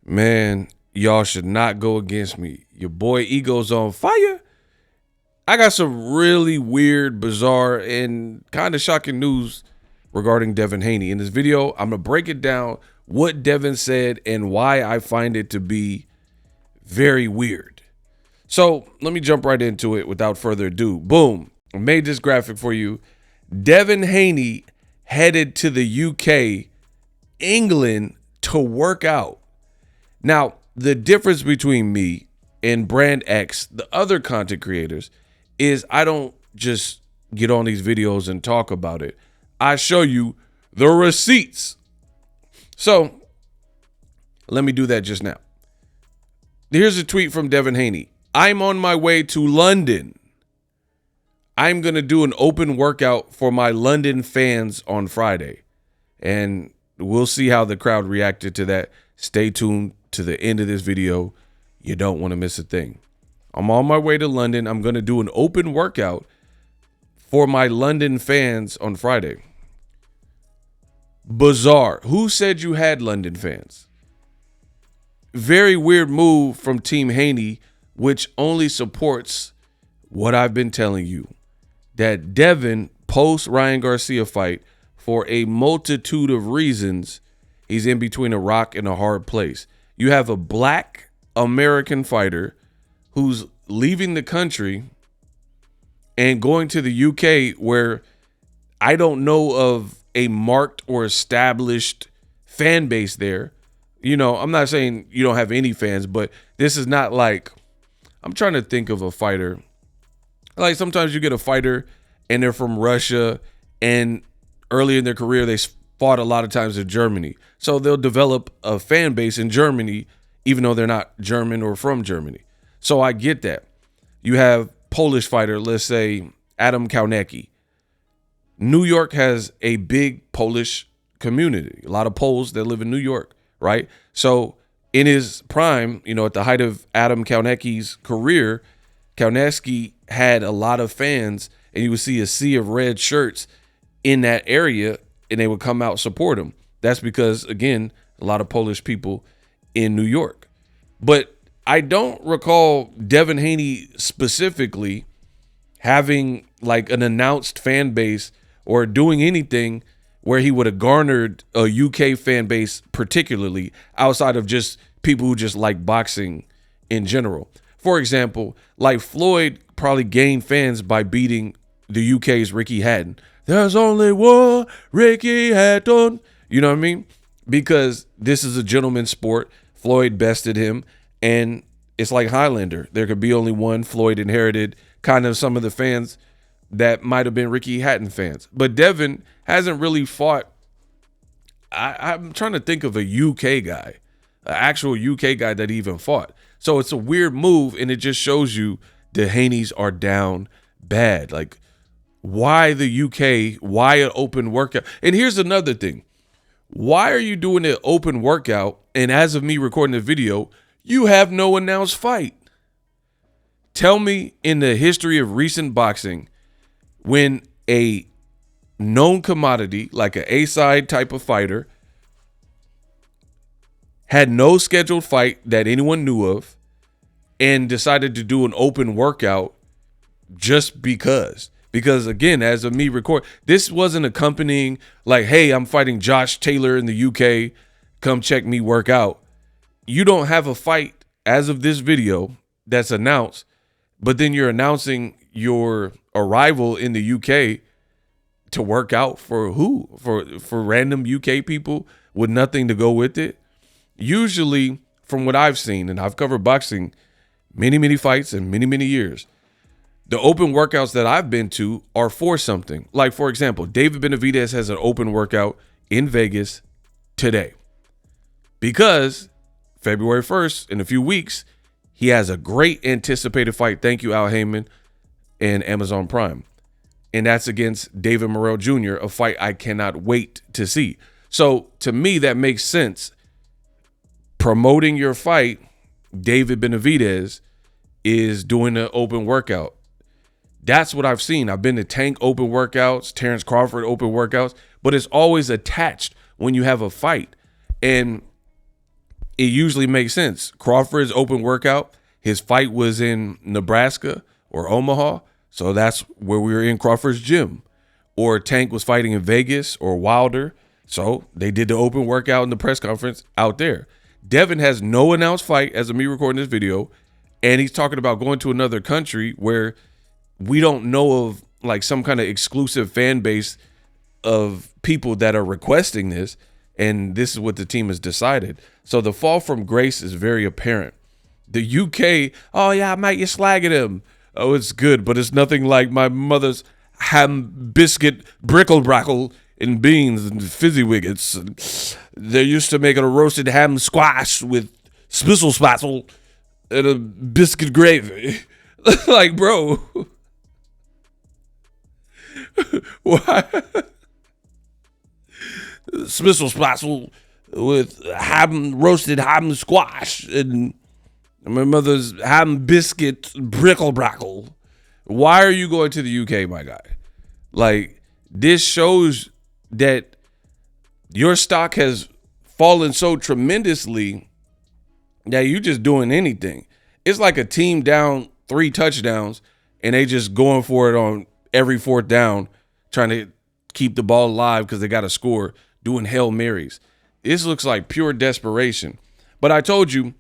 Man, y'all should not go against me. Your boy ego's on fire. I got some really weird, bizarre, and kind of shocking news regarding Devin Haney. In this video, I'm going to break it down, what Devin said and why I find it to be very weird. So let me jump right into it without further ado. Boom. I made this graphic for you. Devin Haney headed to the UK, England, to work out. Now, the difference between me and Brand X, the other content creators, is I don't just get on these videos and talk about it. I show you the receipts. So let me do that just now. Here's a tweet from Devin Haney. I'm on my way to London. I'm going to do an open workout for my London fans on Friday. And we'll see how the crowd reacted to that. Stay tuned to the end of this video. You don't want to miss a thing. I'm on my way to London. I'm going to do an open workout for my London fans on Friday. Bizarre. Who said you had London fans? Very weird move from Team Haney, which only supports what I've been telling you, that Devin post Ryan Garcia fight for a multitude of reasons. He's in between a rock and a hard place. You have a black American fighter who's leaving the country and going to the UK, where I don't know of a marked or established fan base there. You know, I'm not saying you don't have any fans, but this is not like, I'm trying to think of a fighter. Like sometimes you get a fighter and they're from Russia, and early in their career, they fought a lot of times in Germany. So they'll develop a fan base in Germany, even though they're not German or from Germany. So I get that. You have Polish fighter, let's say Adam Kaunecki. New York has a big Polish community, a lot of Poles that live in New York, right? So in his prime, you know, at the height of Adam Kaunecki's career, Kaunecki had a lot of fans, and you would see a sea of red shirts in that area, and they would come out support him. That's because, again, a lot of Polish people in New York. But I don't recall Devin Haney specifically having like an announced fan base or doing anything where he would have garnered a UK fan base, particularly outside of just people who just like boxing in general. For example, like Floyd probably gained fans by beating the UK's Ricky Hatton. There's only one Ricky Hatton. You know what I mean? Because this is a gentleman's sport. Floyd bested him, and it's like Highlander. There could be only one. Floyd inherited kind of some of the fans that might have been Ricky Hatton fans. But Devin hasn't really fought. I'm trying to think of a UK guy, an actual UK guy that even fought. So it's a weird move, and it just shows you the Haneys are down bad. Like, why the UK? Why an open workout? And here's another thing. Why are you doing an open workout, and as of me recording the video, you have no announced fight? Tell me in the history of recent boxing when a known commodity like an A-side type of fighter had no scheduled fight that anyone knew of and decided to do an open workout just because. Because, again, as of me record, this wasn't accompanying like, hey, I'm fighting Josh Taylor in the UK. Come check me work out. You don't have a fight as of this video that's announced, but then you're announcing your arrival in the UK to work out for who? For random UK people with nothing to go with it? Usually, from what I've seen, and I've covered boxing many, many fights in many, many years, the open workouts that I've been to are for something. Like, for example, David Benavidez has an open workout in Vegas today because February 1st, in a few weeks, he has a great anticipated fight. Thank you, Al Heyman and Amazon Prime. And that's against David Morrell Jr., a fight I cannot wait to see. So to me, that makes sense. Promoting your fight, David Benavidez is doing an open workout. That's what I've seen. I've been to Tank open workouts, Terrence Crawford open workouts, but it's always attached when you have a fight. And it usually makes sense. Crawford's open workout, his fight was in Nebraska or Omaha, so that's where we were in Crawford's gym. Or Tank was fighting in Vegas or Wilder, so they did the open workout in the press conference out there. Devin has no announced fight as of me recording this video, and he's talking about going to another country where we don't know of like some kind of exclusive fan base of people that are requesting this, and this is what the team has decided. So the fall from grace is very apparent. The UK, oh yeah, mate, you're slagging him. Oh, it's good, but it's nothing like my mother's ham biscuit brickle-brackle and beans and fizzy-wiggets. They're used to making a roasted ham squash with spitzel-spatzel and a biscuit gravy. Like, bro. Why? Spitzel-spatzel with roasted ham squash and my mother's ham biscuit brickle-brackle. Why are you going to the UK, my guy? Like, this shows that your stock has fallen so tremendously that you just doing anything. It's like a team down 3 touchdowns and they just going for it on every 4th down, trying to keep the ball alive because they got to score, doing Hail Marys. This looks like pure desperation. But I told you,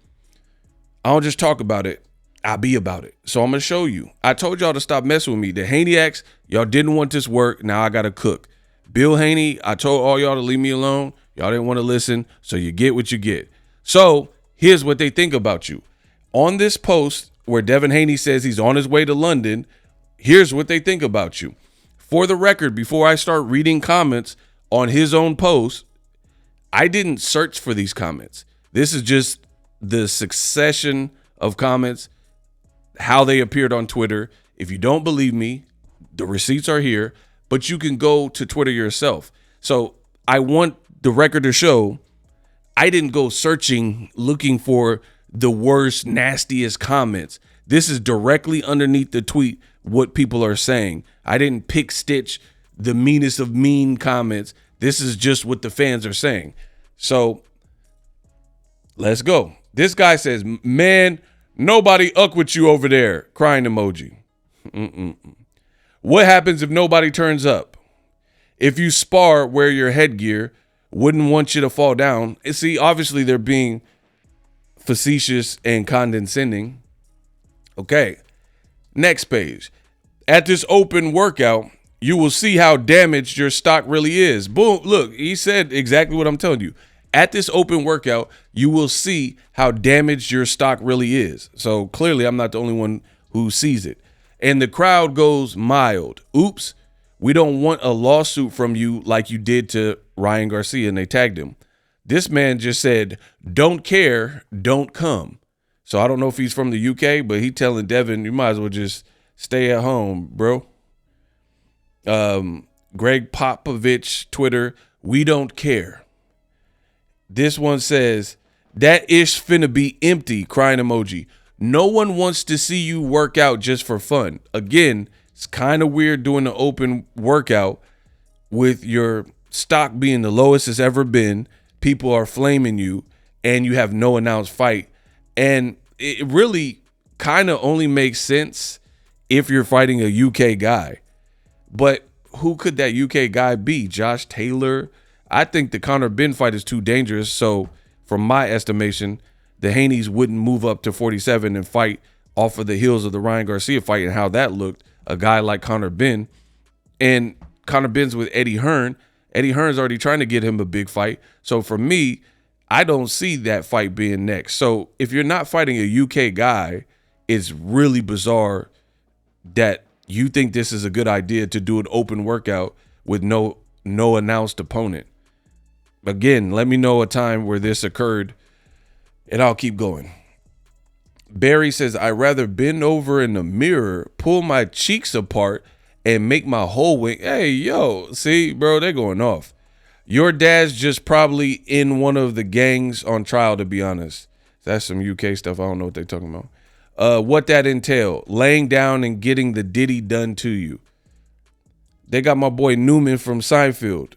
I don't just talk about it. I be about it. So I'm going to show you. I told y'all to stop messing with me. The Haneyacks, y'all didn't want this work. Now I got to cook. Bill Haney, I told all y'all to leave me alone. Y'all didn't want to listen. So you get what you get. So here's what they think about you. On this post where Devin Haney says he's on his way to London, here's what they think about you. For the record, before I start reading comments on his own post, I didn't search for these comments. This is just the succession of comments, how they appeared on Twitter. If you don't believe me, the receipts are here, but you can go to Twitter yourself. So I want the record to show I didn't go searching, looking for the worst, nastiest comments. This is directly underneath the tweet, what people are saying. I didn't pick stitch the meanest of mean comments. This is just what the fans are saying. So let's go. This guy says, man, nobody uck with you over there. Crying emoji. What happens if nobody turns up? If you spar, wear your headgear. Wouldn't want you to fall down. See, obviously they're being facetious and condescending. Okay. Next page. At this open workout, you will see how damaged your stock really is. Boom. Look, he said exactly what I'm telling you. At this open workout, you will see how damaged your stock really is. So clearly, I'm not the only one who sees it. And the crowd goes mild. Oops, we don't want a lawsuit from you like you did to Ryan Garcia, and they tagged him. This man just said, don't care, don't come. So I don't know if he's from the UK, but he telling Devin, you might as well just stay at home, bro. Greg Popovich, Twitter, we don't care. This one says, that ish finna be empty, crying emoji. No one wants to see you work out just for fun. Again, it's kind of weird doing an open workout with your stock being the lowest it's ever been. People are flaming you and you have no announced fight. And it really kind of only makes sense if you're fighting a UK guy. But who could that UK guy be? Josh Taylor? I think the Conor Benn fight is too dangerous. So from my estimation, the Haneys wouldn't move up to 47 and fight off of the heels of the Ryan Garcia fight and how that looked. A guy like Conor Benn. And Conor Benn's with Eddie Hearn. Eddie Hearn's already trying to get him a big fight. So for me, I don't see that fight being next. So if you're not fighting a UK guy, it's really bizarre that you think this is a good idea to do an open workout with no announced opponent. Again, let me know a time where this occurred, and I'll keep going. Barry says, I'd rather bend over in the mirror, pull my cheeks apart, and make my whole wing. Hey, yo, see, bro, they're going off. Your dad's just probably in one of the gangs on trial, to be honest. That's some UK stuff. I don't know what they're talking about. What that entail, laying down and getting the ditty done to you. They got my boy Newman from Seinfeld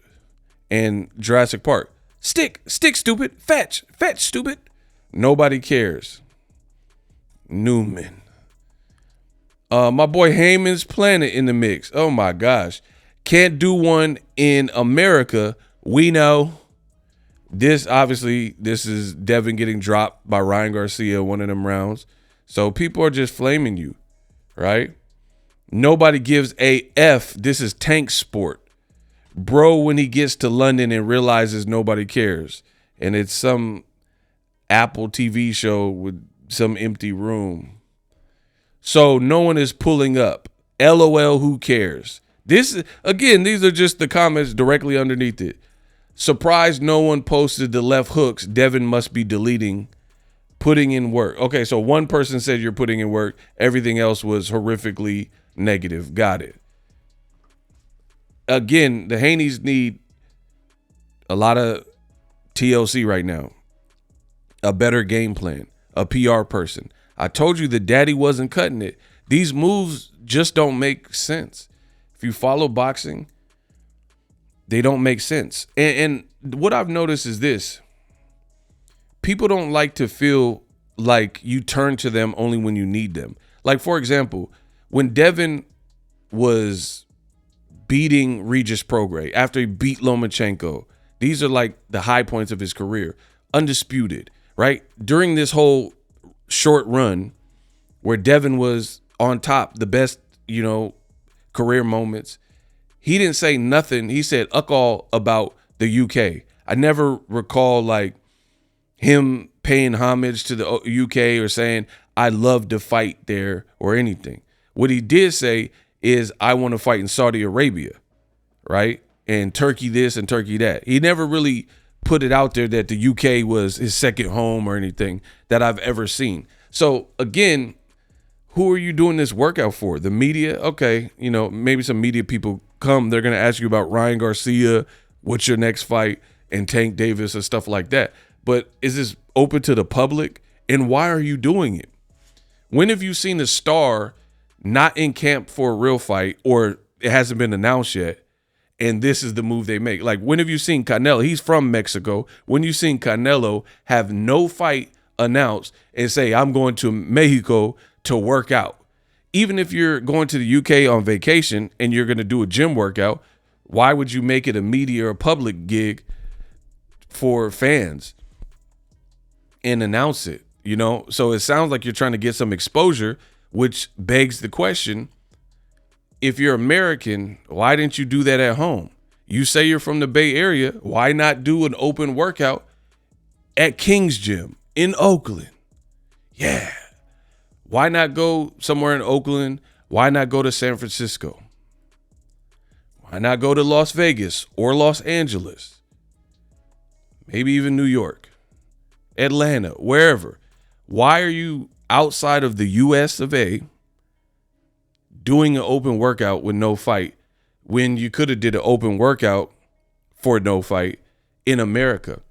and Jurassic Park. Stick, stupid, fetch, stupid. Nobody cares. Newman. My boy Heyman's Planet in the mix. Oh my gosh. Can't do one in America. We know. This is Devin getting dropped by Ryan Garcia, one of them rounds. So people are just flaming you, right? Nobody gives a F. This is tank sport. Bro, when he gets to London and realizes nobody cares. And it's some Apple TV show with some empty room. So no one is pulling up. LOL, who cares? These are just the comments directly underneath it. Surprised no one posted the left hooks. Devin must be deleting. Putting in work. Okay, so one person said you're putting in work. Everything else was horrifically negative. Got it. Again, the Haneys need a lot of TLC right now. A better game plan. A PR person. I told you the daddy wasn't cutting it. These moves just don't make sense. If you follow boxing, they don't make sense. And what I've noticed is this. People don't like to feel like you turn to them only when you need them. Like, for example, when Devin was beating Regis Prograis after he beat Lomachenko, these are like the high points of his career. Undisputed, right? During this whole short run where Devin was on top, the best, career moments, he didn't say nothing. He said all about the UK. I never recall like him paying homage to the UK or saying, I love to fight there or anything. What he did say is, I want to fight in Saudi Arabia, right? And Turkey this and Turkey that. He never really put it out there that the UK was his second home or anything that I've ever seen. So again, who are you doing this workout for? The media? Okay, maybe some media people come. They're going to ask you about Ryan Garcia, what's your next fight, and Tank Davis and stuff like that. But is this open to the public? And why are you doing it? When have you seen a star not in camp for a real fight, or it hasn't been announced yet, and this is the move they make? Like, when have you seen Canelo? He's from Mexico. When you seen Canelo have no fight announced and say, I'm going to Mexico to work out? Even if you're going to the UK on vacation and you're going to do a gym workout, why would you make it a media or public gig for fans and announce it? So it sounds like you're trying to get some exposure, which begs the question, if you're American, why didn't you do that at home? You say you're from the Bay Area. Why not do an open workout at King's Gym in Oakland? Yeah. Why not go somewhere in Oakland? Why not go to San Francisco? Why not go to Las Vegas or Los Angeles? Maybe even New York, Atlanta, wherever. Why are you outside of the US of A doing an open workout with no fight when you could have did an open workout for no fight in America?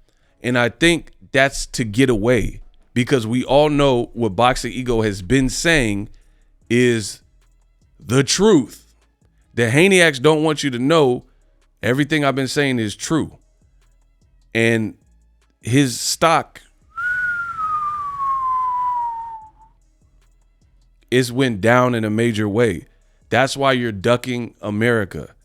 And I think that's to get away, because we all know what Boxing Ego has been saying is the truth. The Haniacs don't want you to know everything I've been saying is true. And his stock is went down in a major way. That's why you're ducking America.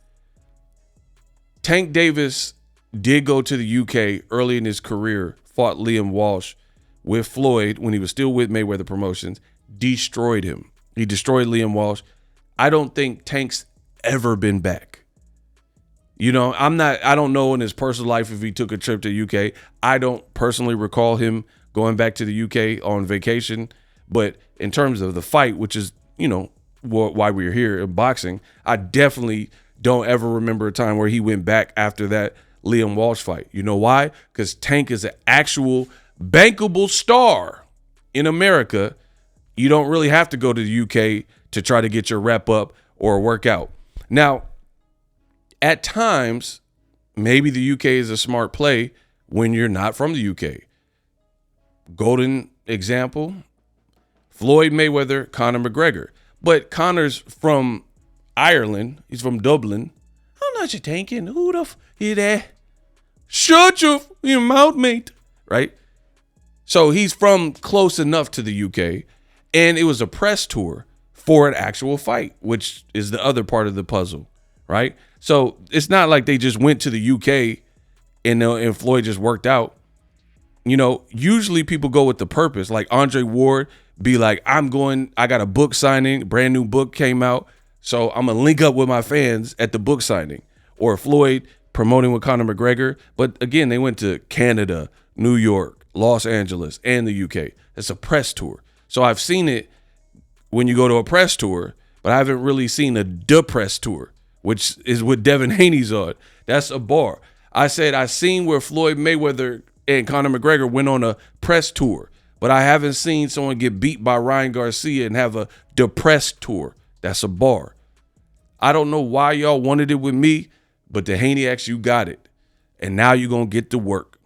Tank Davis did go to the UK early in his career, fought Liam Walsh with Floyd when he was still with Mayweather Promotions, destroyed him. He destroyed Liam Walsh. I don't think Tank's ever been back. I don't know in his personal life if he took a trip to UK. I don't personally recall him going back to the UK on vacation. But in terms of the fight, which is, why we're here in boxing, I definitely don't ever remember a time where he went back after that Liam Walsh fight. You know why? Because Tank is an actual bankable star in America. You don't really have to go to the UK to try to get your rep up or work out. Now, at times, maybe the UK is a smart play when you're not from the UK. Golden example, Floyd Mayweather, Conor McGregor. But Conor's from Ireland. He's from Dublin. I'm not your tanking. Who the hear that? Shut your mouth, mate. Right? So he's from close enough to the UK, and it was a press tour for an actual fight, which is the other part of the puzzle, right? So it's not like they just went to the UK and Floyd just worked out. You know, usually people go with the purpose. Like Andre Ward be like, I got a book signing, brand new book came out, so I'm going to link up with my fans at the book signing. Or Floyd promoting with Conor McGregor. But again, they went to Canada, New York, Los Angeles, and the UK. It's a press tour. So I've seen it when you go to a press tour, but I haven't really seen a press tour, which is what Devin Haney's on. That's a bar. I said I seen where Floyd Mayweather and Conor McGregor went on a press tour, but I haven't seen someone get beat by Ryan Garcia and have a depressed tour. That's a bar. I don't know why y'all wanted it with me, but the Haneyacks, you got it. And now you're going to get to work.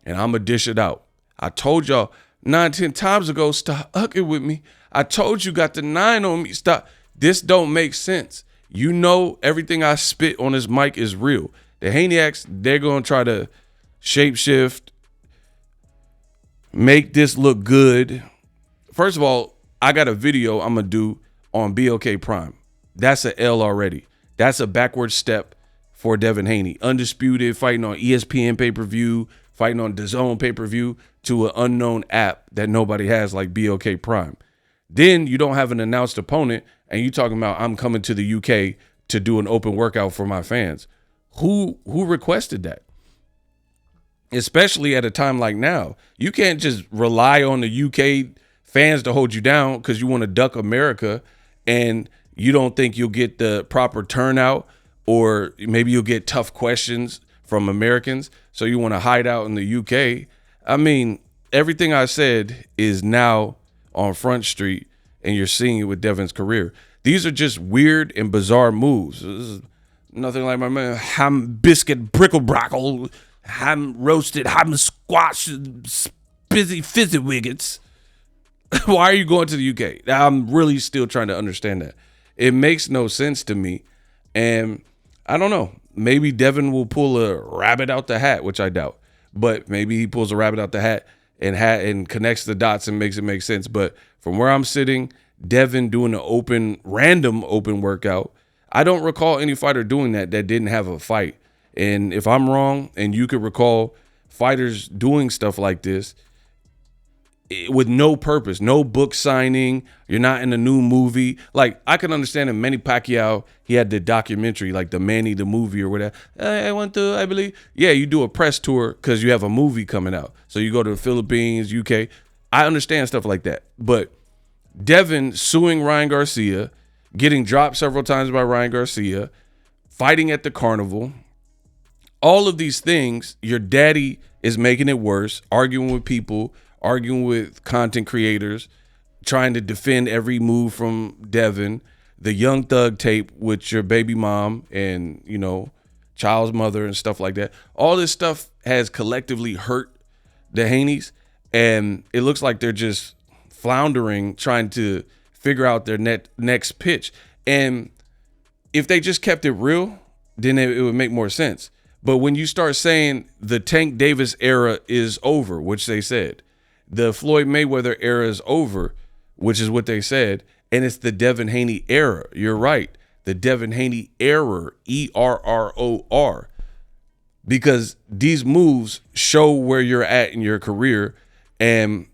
And I'm going to dish it out. I told y'all 9-10 times ago, stop hucking with me. I told you got the 9 on me. Stop. This don't make sense. You know everything I spit on this mic is real. The Haneyacks, they're going to try to shapeshift, make this look good. First of all, I got a video I'm going to do on BOK Prime. That's an L already. That's a backward step for Devin Haney. Undisputed, fighting on ESPN pay-per-view, fighting on DAZN pay-per-view to an unknown app that nobody has like BOK Prime. Then you don't have an announced opponent and you talking about I'm coming to the UK to do an open workout for my fans. Who requested that? Especially at a time like now. You can't just rely on the UK fans to hold you down because you want to duck America and you don't think you'll get the proper turnout, or maybe you'll get tough questions from Americans, so you want to hide out in the UK. I mean, everything I said is now on Front Street, and you're seeing it with Devin's career. These are just weird and bizarre moves. This is nothing like my man ham biscuit brickle-brockle, ham roasted, ham squash, busy fizzy wiggets. Why are you going to the UK? I'm really still trying to understand that. It makes no sense to me. And I don't know. Maybe Devin will pull a rabbit out the hat, which I doubt. But maybe he pulls a rabbit out the hat and connects the dots and makes it make sense. But from where I'm sitting, Devin doing an random open workout, I don't recall any fighter doing that didn't have a fight. And if I'm wrong and you could recall fighters doing stuff like this, with no purpose, no book signing, you're not in a new movie. Like, I can understand in Manny Pacquiao, he had the documentary, like the Manny the movie or whatever. I believe. Yeah, you do a press tour because you have a movie coming out. So you go to the Philippines, UK. I understand stuff like that. But Devin suing Ryan Garcia, getting dropped several times by Ryan Garcia, fighting at the carnival, all of these things, your daddy is making it worse, arguing with people, arguing with content creators, trying to defend every move from Devin, the Young Thug tape with your baby mom and, you know, child's mother and stuff like that. All this stuff has collectively hurt the Haneys, and it looks like they're just floundering, trying to figure out their next pitch. And if they just kept it real, then it would make more sense. But when you start saying the Tank Davis era is over, which they said, the Floyd Mayweather era is over, which is what they said, and it's the Devin Haney era. You're right. The Devin Haney error, ERROR, because these moves show where you're at in your career. And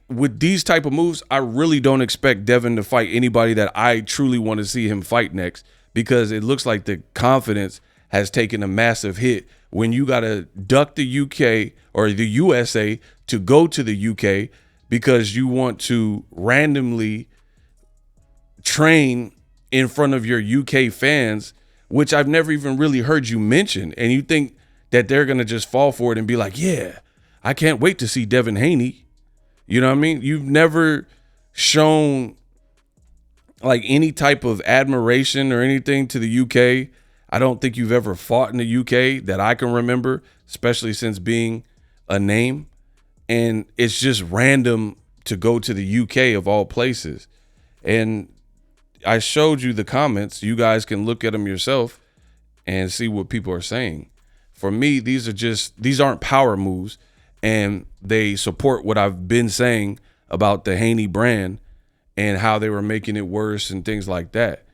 with these type of moves, I really don't expect Devin to fight anybody that I truly want to see him fight next, because it looks like the confidence has taken a massive hit when you got to duck the UK or the USA to go to the UK because you want to randomly train in front of your UK fans, which I've never even really heard you mention. And you think that they're going to just fall for it and be like, yeah, I can't wait to see Devin Haney. You know what I mean? You've never shown like any type of admiration or anything to the UK. I don't think you've ever fought in the UK that I can remember, especially since being a name. And it's just random to go to the UK of all places. And I showed you the comments. You guys can look at them yourself and see what people are saying. For me, these aren't power moves. and they support what I've been saying about the Haney brand and how they were making it worse and things like that.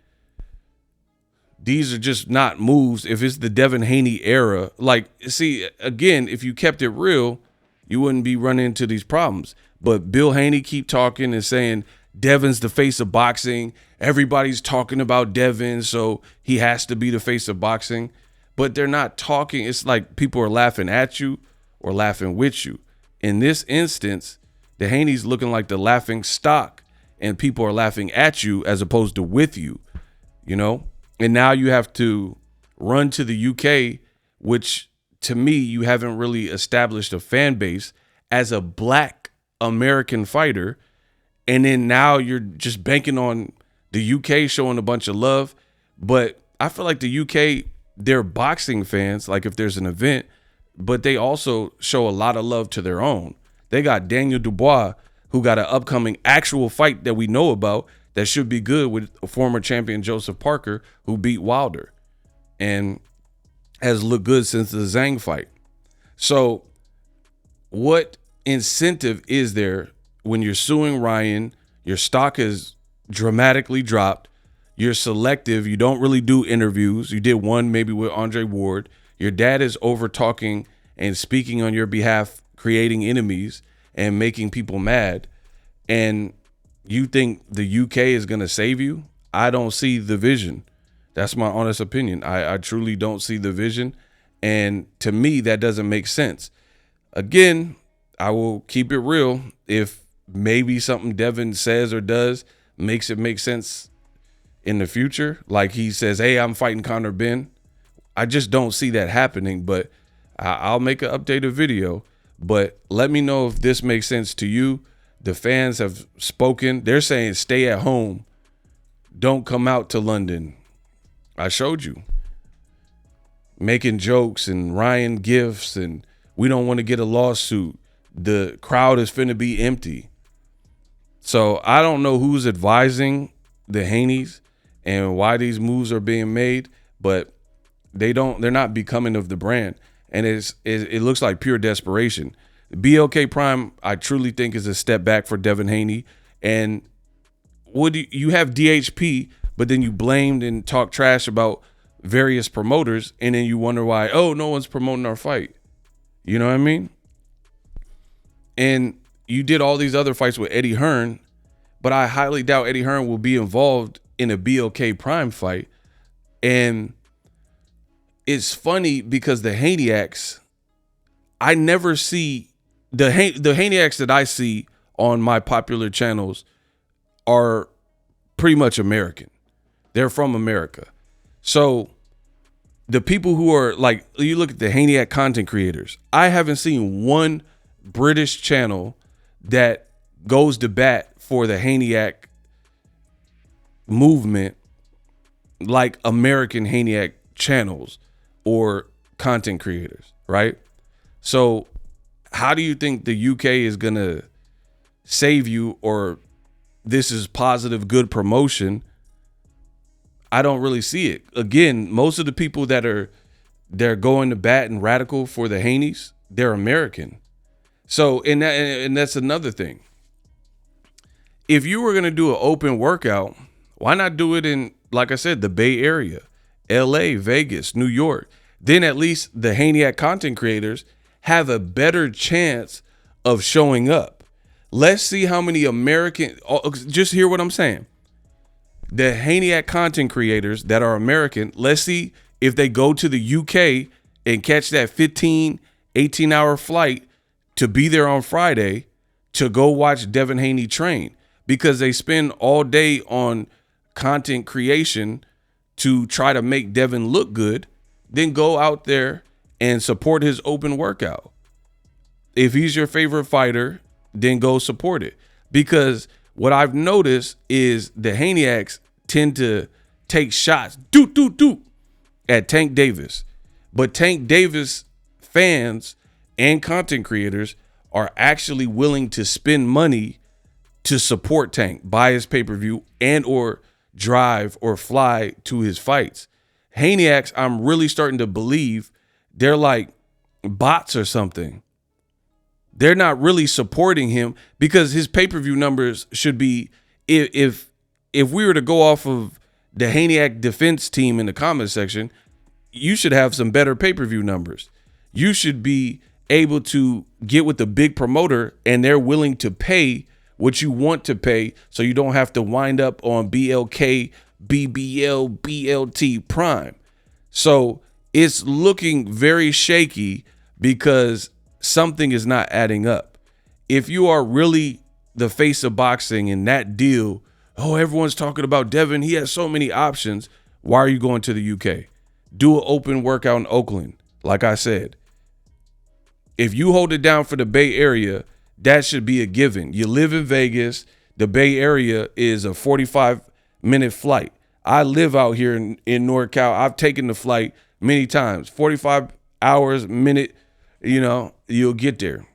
These are just not moves. If it's the Devin Haney era, like, see, again, if you kept it real, you wouldn't be running into these problems. But Bill Haney keep talking and saying Devin's the face of boxing. Everybody's talking about Devin, so he has to be the face of boxing. But they're not talking. It's like people are laughing at you or laughing with you. In this instance, the Haney's looking like the laughing stock, and people are laughing at you as opposed to with you, you know? And now you have to run to the UK, which to me, you haven't really established a fan base as a black American fighter. And then now you're just banking on the UK showing a bunch of love. But I feel like the UK, they're boxing fans, like if there's an event, but they also show a lot of love to their own. They got Daniel Dubois, who got an upcoming actual fight that we know about that should be good with former champion Joseph Parker, who beat Wilder and has looked good since the Zhang fight. So what incentive is there when you're suing Ryan? Your stock is dramatically dropped. You're selective. You don't really do interviews. You did one maybe with Andre Ward. Your dad is over talking and speaking on your behalf, creating enemies and making people mad. And you think the UK is going to save you? I don't see the vision. That's my honest opinion. I truly don't see the vision. And to me, that doesn't make sense. Again, I will keep it real. If maybe something Devin says or does makes it make sense in the future, like he says, hey, I'm fighting Conor Ben, I just don't see that happening. But I'll make an updated video. But let me know if this makes sense to you. The fans have spoken. They're saying stay at home. Don't come out to London. I showed you. Making jokes and Ryan gifts and we don't want to get a lawsuit. The crowd is finna be empty. So I don't know who's advising the Haneys and why these moves are being made, but they're not becoming of the brand. And it looks like pure desperation. BLK Prime, I truly think, is a step back for Devin Haney. And you have DHP, but then you blamed and talked trash about various promoters, and then you wonder why, oh, no one's promoting our fight. You know what I mean? And you did all these other fights with Eddie Hearn, but I highly doubt Eddie Hearn will be involved in a BLK Prime fight. And it's funny because the Haneyacks, I never see the Haneyacks that I see on my popular channels are pretty much American. They're from America. So the people who are like, you look at the Haneyacks content creators, I haven't seen one British channel that goes to bat for the Haneyacks movement like American Haneyacks channels or content creators, right? So how do you think the UK is going to save you, or this is positive, good promotion? I don't really see it. Again, most of the people that they're going to bat and radical for the Haneys, they're American. So, and that's another thing. If you were going to do an open workout, why not do it in, like I said, the Bay Area, LA, Vegas, New York? Then at least the Haneyacks content creators have a better chance of showing up. Let's see how many American, just hear what I'm saying. The Haneyacks content creators that are American, let's see if they go to the UK and catch that 15, 18-hour flight to be there on Friday to go watch Devin Haney train, because they spend all day on content creation to try to make Devin look good, then go out there and support his open workout. If he's your favorite fighter, then go support it. Because what I've noticed is the Haneyacks tend to take shots at Tank Davis. But Tank Davis fans and content creators are actually willing to spend money to support Tank, buy his pay-per-view and or drive or fly to his fights. Haneyacks, I'm really starting to believe they're like bots or something. They're not really supporting him because his pay-per-view numbers should be, if we were to go off of the Haney defense team in the comment section, you should have some better pay-per-view numbers. You should be able to get with the big promoter and they're willing to pay what you want to pay so you don't have to wind up on BLK, BBL, BLT Prime. So it's looking very shaky because something is not adding up. If you are really the face of boxing in that deal, oh, everyone's talking about Devin, he has so many options. Why are you going to the UK? Do an open workout in Oakland. Like I said, if you hold it down for the Bay Area, that should be a given. You live in Vegas. The Bay Area is a 45-minute flight. I live out here in NorCal. I've taken the flight many times. 45 hours, minute, you'll get there.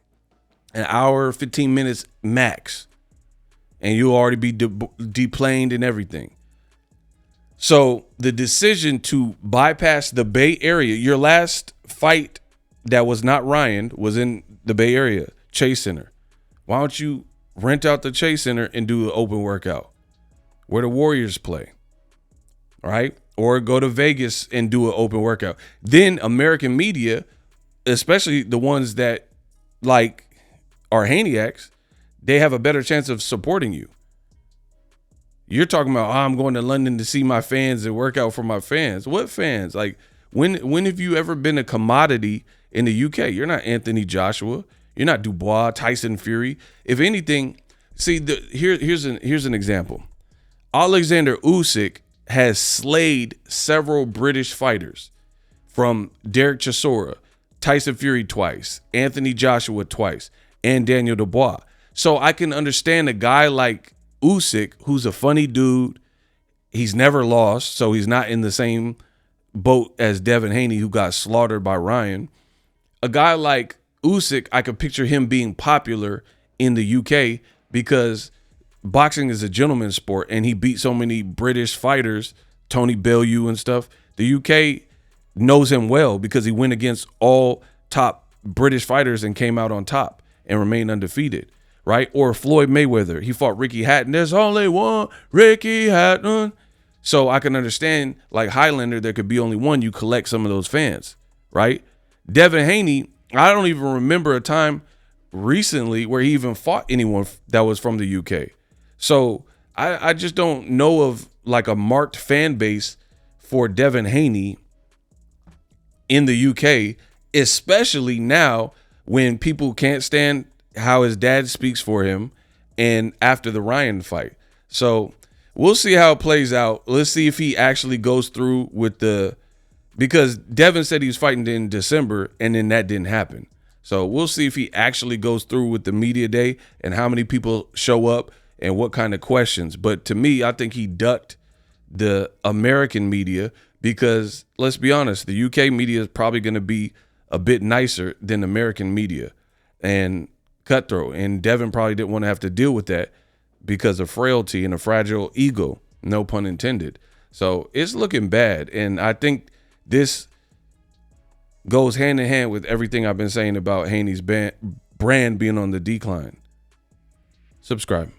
An hour, 15 minutes max. And you'll already be deplaned and everything. So the decision to bypass the Bay Area, your last fight that was not Ryan was in the Bay Area, Chase Center. Why don't you rent out the Chase Center and do an open workout where the Warriors play, right? Or go to Vegas and do an open workout. Then American media, especially the ones that like are Haniacs, they have a better chance of supporting you. You're talking about, I'm going to London to see my fans and work out for my fans. What fans? Like, when have you ever been a commodity in the UK? You're not Anthony Joshua. You're not Dubois, Tyson Fury. If anything, see, here's an example. Alexander Usyk has slayed several British fighters, from Derek Chisora, Tyson Fury twice, Anthony Joshua twice, and Daniel Dubois. So I can understand a guy like Usyk, who's a funny dude. He's never lost, so he's not in the same boat as Devin Haney, who got slaughtered by Ryan. A guy like Usyk, I could picture him being popular in the UK because boxing is a gentleman's sport, and he beat so many British fighters, Tony Bellew and stuff. The UK knows him well because he went against all top British fighters and came out on top and remained undefeated, right? Or Floyd Mayweather, he fought Ricky Hatton. There's only one Ricky Hatton. So I can understand, like Highlander, there could be only one. You collect some of those fans, right? Devin Haney, I don't even remember a time recently where he even fought anyone that was from the UK. So I just don't know of like a marked fan base for Devin Haney in the UK, especially now when people can't stand how his dad speaks for him and after the Ryan fight. So we'll see how it plays out. Let's see if he actually goes through with because Devin said he was fighting in December and then that didn't happen. So we'll see if he actually goes through with the media day and how many people show up and what kind of questions. But to me, I think he ducked the American media because, let's be honest, the UK media is probably going to be a bit nicer than American media and cutthroat. And Devin probably didn't want to have to deal with that because of frailty and a fragile ego, no pun intended. So it's looking bad. And I think this goes hand in hand with everything I've been saying about Haney's brand being on the decline. Subscribe.